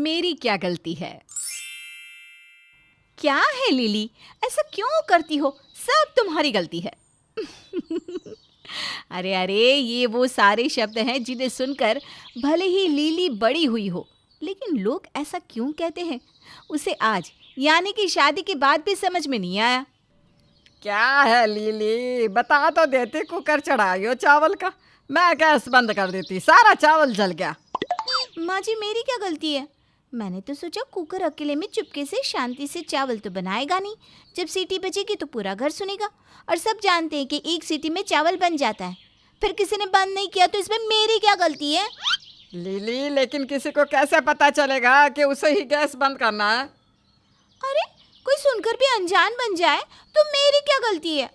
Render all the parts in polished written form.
मेरी क्या गलती है? क्या है लिली, ऐसा क्यों करती हो? सब तुम्हारी गलती है। अरे अरे, ये वो सारे शब्द हैं जिन्हें सुनकर भले ही लिली बड़ी हुई हो, लेकिन लोग ऐसा क्यों कहते हैं, उसे आज यानी कि शादी के बाद भी समझ में नहीं आया। क्या है लीली, बता तो देती। कुकर चढ़ाई हो चावल का, मैं गैस बंद कर देती, सारा चावल जल गया। माँ जी, मेरी क्या गलती है? मैंने तो सोचा कुकर अकेले में चुपके से शांति से चावल तो बनाएगा नहीं, जब सीटी बजेगी तो पूरा घर सुनेगा। और सब जानते हैं कि एक सीटी में चावल बन जाता है। फिर किसी ने बंद नहीं किया तो इसमें मेरी क्या गलती है? लीली, लेकिन किसी को कैसे पता चलेगा कि उसे ही गैस बंद करना है? अरे, कोई सुनकर भी अनजान बन जाए तो मेरी क्या गलती है?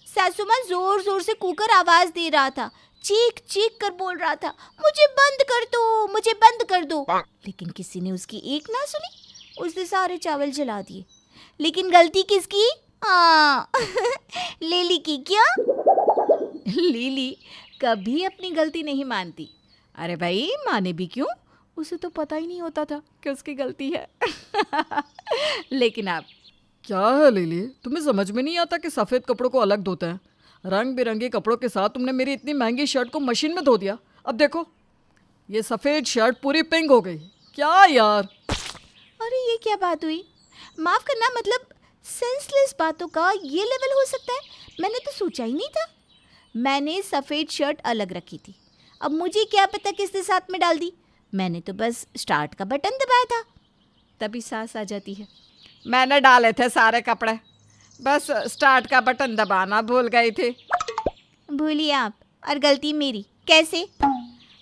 सासू माँ जोर जोर से कुकर आवाज दे रहा था, चीख चीख कर बोल रहा था, मुझे बंद कर दो, मुझे बंद कर दो। लेकिन किसी ने उसकी एक ना सुनी, उसने सारे चावल जला दिए। लेकिन गलती किसकी? हाँ, लिली की। क्या? लिली कभी अपनी गलती नहीं मानती। अरे भाई, माने भी क्यों, उसे तो पता ही नहीं होता था कि उसकी गलती है। लेकिन अब क्या है लीली, तुम्हें समझ में नहीं आता कि सफ़ेद कपड़ों को अलग धोते हैं? रंग बिरंगे कपड़ों के साथ तुमने मेरी इतनी महंगी शर्ट को मशीन में धो दिया। अब देखो, ये सफ़ेद शर्ट पूरी पिंक हो गई। क्या यार? अरे, ये क्या बात हुई? माफ करना, मतलब सेंसलेस बातों का ये लेवल हो सकता है? मैंने तो सोचा ही नहीं था। मैंने सफ़ेद शर्ट अलग रखी थी, अब मुझे क्या पता किसने साथ में डाल दी। मैंने तो बस स्टार्ट का बटन दबाया था। तभी सास आ जाती है। मैंने डाले थे सारे कपड़े, बस स्टार्ट का बटन दबाना भूल गई थी। भूलिए आप, और गलती मेरी कैसे?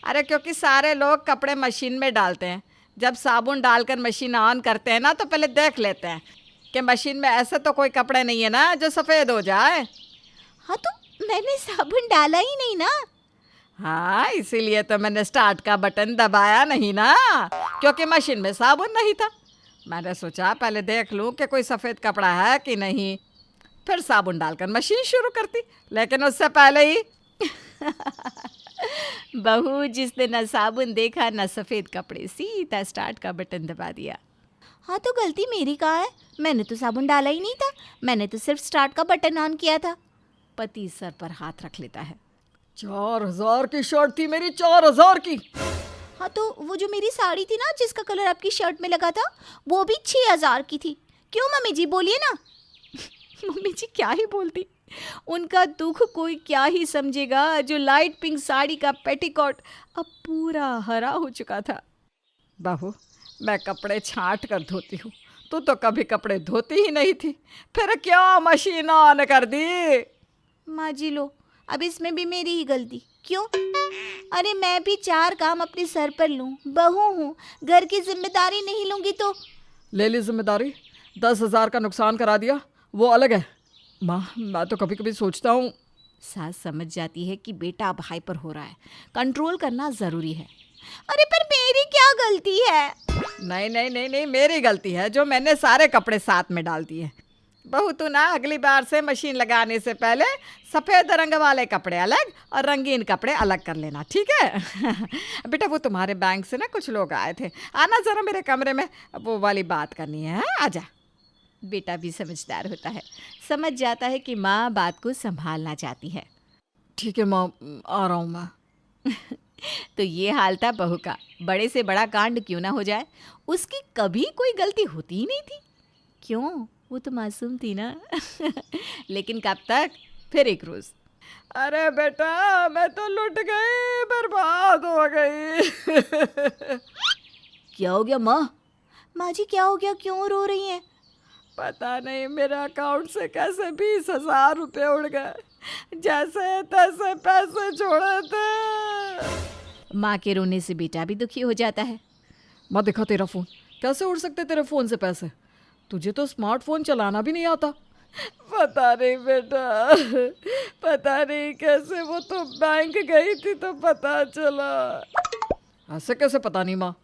अरे क्योंकि सारे लोग कपड़े मशीन में डालते हैं। जब साबुन डालकर मशीन ऑन करते हैं ना, तो पहले देख लेते हैं कि मशीन में ऐसे तो कोई कपड़े नहीं है ना जो सफ़ेद हो जाए। हाँ, तो मैंने साबुन डाला ही नहीं ना। हाँ, इसीलिए तो मैंने स्टार्ट का बटन दबाया नहीं ना, क्योंकि मशीन में साबुन नहीं था। मैंने सोचा पहले देख लूं कि कोई सफ़ेद कपड़ा है कि नहीं, फिर साबुन डालकर मशीन शुरू करती, लेकिन उससे पहले ही बहू जिसने न साबुन देखा न सफ़ेद कपड़े, सीधा स्टार्ट का बटन दबा दिया। हाँ, तो गलती मेरी कहाँ है? मैंने तो साबुन डाला ही नहीं था, मैंने तो सिर्फ स्टार्ट का बटन ऑन किया था। पति सर पर हाथ रख लेता है। 4,000 की शर्ट थी मेरी, 4,000 की। हाँ, तो वो जो मेरी साड़ी थी ना, जिसका कलर आपकी शर्ट में लगा था, वो भी 6,000 की थी। क्यों मम्मी जी, बोलिए ना। मम्मी जी क्या ही बोलती, उनका दुख कोई क्या ही समझेगा, जो लाइट पिंक साड़ी का पेटीकोट अब पूरा हरा हो चुका था। बहू, मैं कपड़े छांट कर धोती हूँ, तू तो कभी कपड़े धोती ही नहीं थी, फिर क्यों मशीन ऑन कर दी? माँ जी लो, अब इसमें भी मेरी ही गलती। क्यों? अरे, मैं भी 4 काम अपने सर पर लूँ, बहू हूँ, घर की जिम्मेदारी नहीं लूँगी तो? ले ली जिम्मेदारी, 10,000 का नुकसान करा दिया, वो अलग है। माँ, मैं तो कभी कभी सोचता हूँ। सास समझ जाती है कि बेटा अब हाइपर हो रहा है, कंट्रोल करना ज़रूरी है। अरे, पर मेरी क्या गलती है? नहीं नहीं नहीं नहीं, मेरी गलती है जो मैंने सारे कपड़े साथ में डाल दिए। बहू, तू ना अगली बार से मशीन लगाने से पहले सफ़ेद रंग वाले कपड़े अलग और रंगीन कपड़े अलग कर लेना, ठीक है? बेटा, वो तुम्हारे बैंक से ना कुछ लोग आए थे, आना ज़रा मेरे कमरे में, वो वाली बात करनी है। आजा। बेटा भी समझदार होता है, समझ जाता है कि माँ बात को संभालना चाहती है। ठीक है माँ, आ रहा हूँ मैं। तो ये हाल था बहू का। बड़े से बड़ा कांड क्यों ना हो जाए, उसकी कभी कोई गलती होती ही नहीं थी। क्यों? वो तो मासूम थी ना। लेकिन कब तक? फिर एक रोज। अरे बेटा, मैं तो लुट गई, बर्बाद हो गई। क्या हो गया माँ? माँ जी क्या हो गया, क्यों रो रही हैं? पता नहीं मेरे अकाउंट से कैसे 20,000 रुपये उड़ गए, जैसे तैसे पैसे छोड़े थे। माँ के रोने से बेटा भी दुखी हो जाता है। माँ, दिखा तेरा फ़ोन, कैसे उड़ सकते तेरे फ़ोन से पैसे? तुझे तो स्मार्टफोन चलाना भी नहीं आता। पता नहीं बेटा, पता नहीं कैसे, वो तो बैंक गई थी तो पता चला। ऐसे कैसे पता नहीं माँ?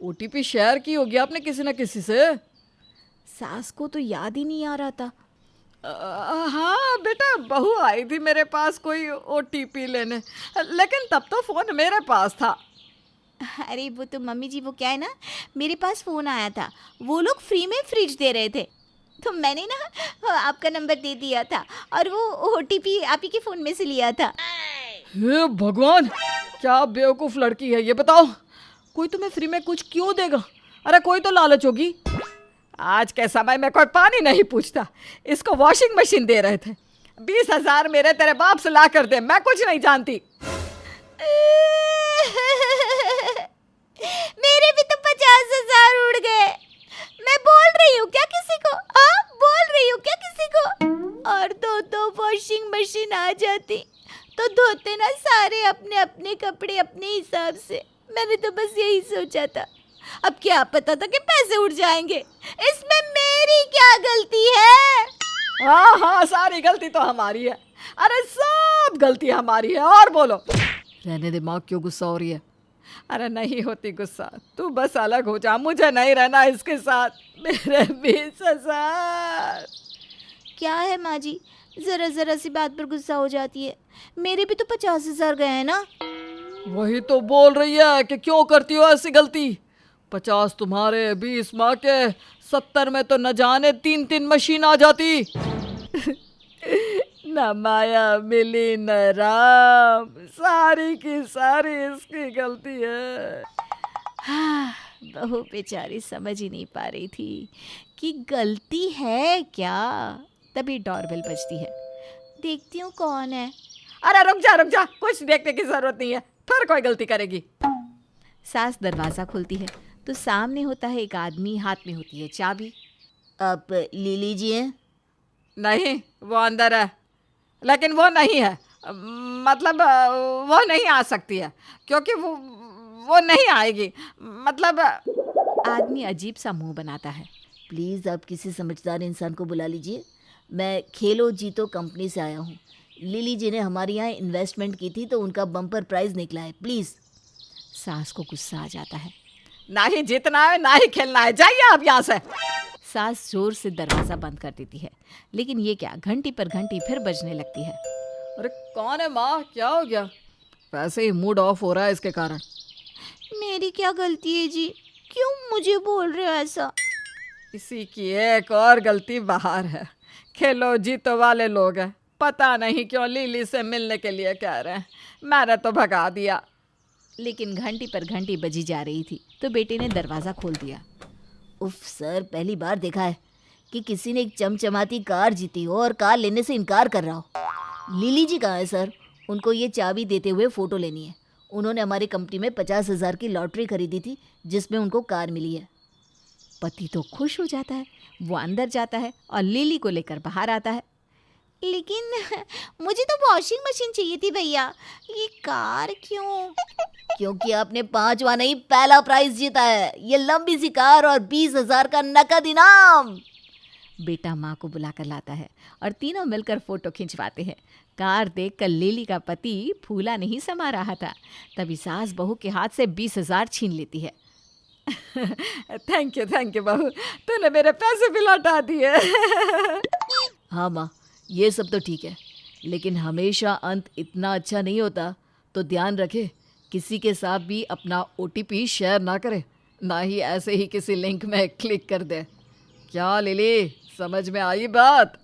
OTP शेयर की होगी आपने किसी न किसी से। सास को तो याद ही नहीं आ रहा था। हाँ बेटा, बहू आई थी मेरे पास कोई OTP लेने, लेकिन तब तो फ़ोन मेरे पास था। अरे वो तो मम्मी जी, वो क्या है ना, मेरे पास फ़ोन आया था, वो लोग फ्री में फ्रिज दे रहे थे, तो मैंने ना आपका नंबर दे दिया था और वो ओटीपी आप ही के फ़ोन में से लिया था। हे भगवान, क्या बेवकूफ लड़की है ये, बताओ कोई तुम्हें फ्री में कुछ क्यों देगा? अरे कोई तो लालच होगी। आज के समय में कोई पानी नहीं पूछता, इसको वॉशिंग मशीन दे रहे थे। 20,000 मेरे तेरे बाप से ला कर दे, मैं कुछ नहीं जानती। मेरे भी तो 50,000 उड़ गए। मैं बोल रही हूँ क्या किसी को? हाँ, बोल रही हूँ क्या किसी को? और दो वॉशिंग मशीन आ जाती तो धोते ना सारे अपने अपने कपड़े अपने हिसाब से। मैंने तो बस यही सोचा था। अब क्या पता था कि पैसे उड़ जाएंगे। इसमें मेरी क्या गलती है? हाँ हाँ, सारी गलती तो हमारी है। अरे सब गलती हमारी है। और बोलो, रहने दे, माँ क्यों गुस्सा हो रही है? अरे नहीं होती गुस्सा, तू बस अलग हो जा, मुझे नहीं रहना इसके साथ। मेरे 20,000। क्या है माँ जी, जरा जरा सी बात पर गुस्सा हो जाती है। मेरे भी तो 50,000 गए हैं ना। वही तो बोल रही है कि क्यों करती हो ऐसी गलती। 50 तुम्हारे, 20 माँ के, 70 में तो न जाने 3-3 मशीन आ जाती। न माया मिली न राम, सारी की सारी इसकी गलती है। हाँ, बहू बेचारी समझ ही नहीं पा रही थी कि गलती है क्या। तभी डोरबेल बजती है। देखती हूँ कौन है। अरे रुक जा, कुछ देखने की जरूरत नहीं है, फिर कोई गलती करेगी। सास दरवाज़ा खोलती है तो सामने होता है एक आदमी, हाथ में होती है चाबी। आप ले लीजिए। नहीं, वो अंदर है, लेकिन वो नहीं है, मतलब वो नहीं आ सकती है, क्योंकि वो नहीं आएगी, मतलब। आदमी अजीब सा मुंह बनाता है। प्लीज़ आप किसी समझदार इंसान को बुला लीजिए। मैं खेलो जीतो कंपनी से आया हूँ। लिली जी ने हमारे यहाँ इन्वेस्टमेंट की थी तो उनका बम्पर प्राइज़ निकला है, प्लीज़। सास को गुस्सा आ जाता है। ना ही जीतना है ना ही खेलना है, जाइए आप यहाँ से। सास जोर से दरवाज़ा बंद कर देती है, लेकिन ये क्या, घंटी पर घंटी फिर बजने लगती है। अरे कौन है माँ, क्या हो गया? वैसे ही मूड ऑफ हो रहा है इसके कारण। मेरी क्या गलती है जी, क्यों मुझे बोल रहे हो ऐसा? इसी की एक और गलती बाहर है। खेलो जीतो वाले लोग हैं, पता नहीं क्यों लिली से मिलने के लिए कह रहे हैं, मैंने तो भगा दिया। लेकिन घंटी पर घंटी बजी जा रही थी तो बेटे ने दरवाज़ा खोल दिया। उफ सर, पहली बार देखा है कि किसी ने एक चमचमाती कार जीती हो और कार लेने से इनकार कर रहा हो। लिली जी कहाँ है सर? उनको ये चाबी देते हुए फ़ोटो लेनी है। उन्होंने हमारी कंपनी में 50,000 की लॉटरी खरीदी थी जिसमें उनको कार मिली है। पति तो खुश हो जाता है, वो अंदर जाता है और लिली को लेकर बाहर आता है। लेकिन मुझे तो वॉशिंग मशीन चाहिए थी भैया, ये कार क्यों? क्योंकि आपने 5वां नहीं पहला प्राइज जीता है। ये लंबी सी कार और 20,000 का नकद इनाम। बेटा माँ को बुलाकर लाता है और तीनों मिलकर फोटो खिंचवाते हैं। कार देखकर लिली का पति फूला नहीं समा रहा था। तभी सास बहू के हाथ से 20,000 छीन लेती है। थैंक यू बहू, तूने मेरे पैसे भी लौटा दिए। हाँ माँ, ये सब तो ठीक है, लेकिन हमेशा अंत इतना अच्छा नहीं होता, तो ध्यान रखे किसी के साथ भी अपना OTP शेयर ना करे, ना ही ऐसे ही किसी लिंक में क्लिक कर दे। क्या लिली, समझ में आई बात?